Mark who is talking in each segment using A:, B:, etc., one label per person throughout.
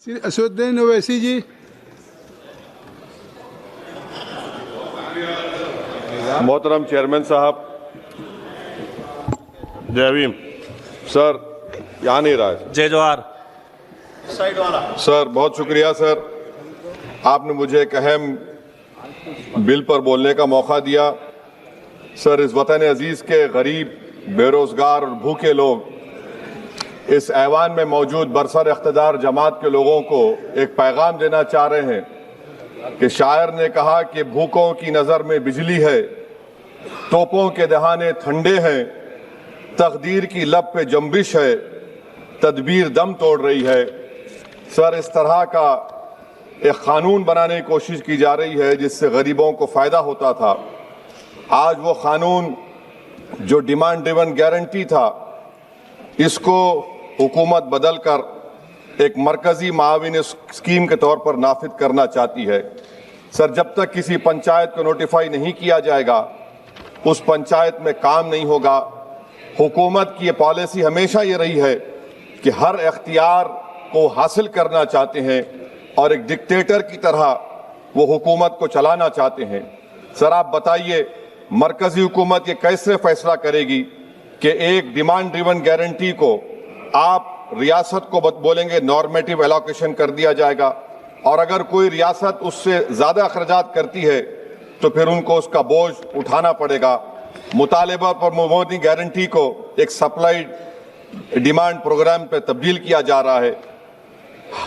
A: श्री असदुद्दीन ओवैसी जी।
B: मोहतरम चेयरमैन साहब, जय भीम। सर यहाँ नहीं रहा है।
C: जय जोहार।
B: सर बहुत शुक्रिया सर, आपने मुझे एक अहम बिल पर बोलने का मौका दिया। सर इस वतन अजीज के गरीब, बेरोजगार और भूखे लोग इस ऐवान में मौजूद बरसर इख्तिदार जमात के लोगों को एक पैगाम देना चाह रहे हैं कि शायर ने कहा कि भूखों की नज़र में बिजली है, तोपों के दहाने ठंडे हैं, तकदीर की लब पे जंबिश है, तदबीर दम तोड़ रही है। सर इस तरह का एक कानून बनाने की कोशिश की जा रही है जिससे गरीबों को फ़ायदा होता था। आज वो कानून जो डिमांड ड्रिवन गारंटी था, इसको हुकूमत बदल कर एक मरकजी माविन स्कीम के तौर पर नाफिज करना चाहती है। सर जब तक किसी पंचायत को नोटिफाई नहीं किया जाएगा, उस पंचायत में काम नहीं होगा। हुकूमत की ये पॉलिसी हमेशा ये रही है कि हर इख्तियार को हासिल करना चाहते हैं और एक डिक्टेटर की तरह वो हुकूमत को चलाना चाहते हैं। सर आप बताइए, मरकजी हुकूमत ये कैसे फैसला करेगी कि एक डिमांड ड्रिवन गारंटी को आप रियासत को बोलेंगे नॉर्मेटिव एलोकेशन कर दिया जाएगा, और अगर कोई रियासत उससे ज़्यादा अखराजात करती है तो फिर उनको उसका बोझ उठाना पड़ेगा। मुतालिबा पर मोदी गारंटी को एक सप्लाई डिमांड प्रोग्राम पे तब्दील किया जा रहा है।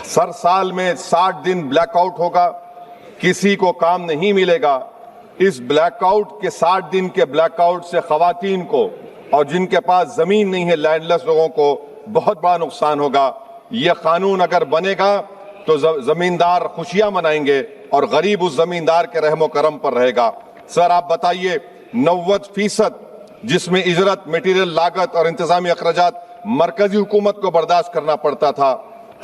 B: सर साल में 60 दिन ब्लैकआउट होगा, किसी को काम नहीं मिलेगा। इस ब्लैकआउट के 60 दिन के ब्लैकआउट से खवातीन को और जिनके पास जमीन नहीं है, लैंडलेस लोगों को बहुत बड़ा नुकसान होगा। ये कानून अगर बनेगा तो जमींदार खुशियां मनाएंगे और गरीब उस जमींदार के रहमो करम पर रहेगा। सर आप बताइए, 90% जिसमें इजरत, मटेरियल लागत और इंतजामी अखराजात मरकजी हुकूमत को बर्दाश्त करना पड़ता था,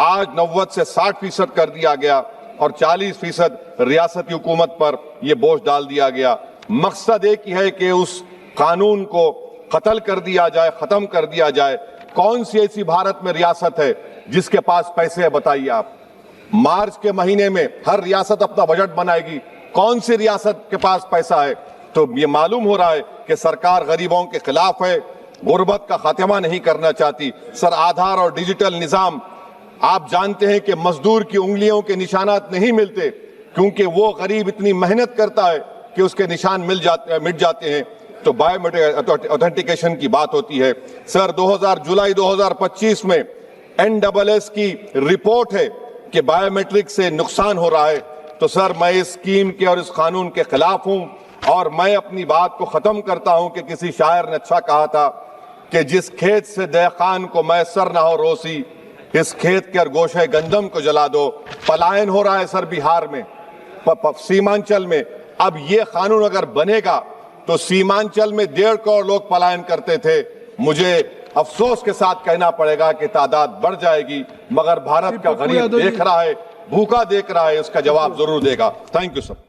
B: आज 90 से 60% कर दिया गया और 40% रियासती हुकूमत पर यह बोझ डाल दिया गया। मकसद एक ही है कि उस कानून को कत्ल कर दिया जाए, खत्म कर दिया जाए। कौन सी ऐसी भारत में रियासत है जिसके पास पैसे है, बताइए आप। मार्च के महीने में हर रियासत अपना बजट बनाएगी, कौन सी रियासत के पास पैसा है? तो ये मालूम हो रहा है कि सरकार गरीबों के खिलाफ है, गुर्बत का खात्मा नहीं करना चाहती। सर आधार और डिजिटल निजाम, आप जानते हैं कि मजदूर की उंगलियों के निशानात नहीं मिलते क्योंकि वो गरीब इतनी मेहनत करता है कि उसके निशान मिट जाते हैं। तो बायोमेट्रिक ऑथेंटिकेशन की बात होती है। सर जुलाई 2025 में NSS की रिपोर्ट है कि बायोमेट्रिक से नुकसान हो रहा है। तो सर मैं इस स्कीम के और इस कानून के खिलाफ हूं और मैं अपनी बात को खत्म करता हूं कि किसी शायर ने अच्छा कहा था कि जिस खेत से दहकान को मैसर ना हो रोसी, इस खेत के गोशे गंदम को जला दो। पलायन हो रहा है सर बिहार में, सीमांचल में। अब ये कानून अगर बनेगा तो सीमांचल में 1.5 करोड़ लोग पलायन करते थे। मुझे अफसोस के साथ कहना पड़ेगा कि तादाद बढ़ जाएगी, मगर भारत का गरीब देख रहा है, भूखा देख रहा है, इसका जवाब जरूर देगा। Thank you sir.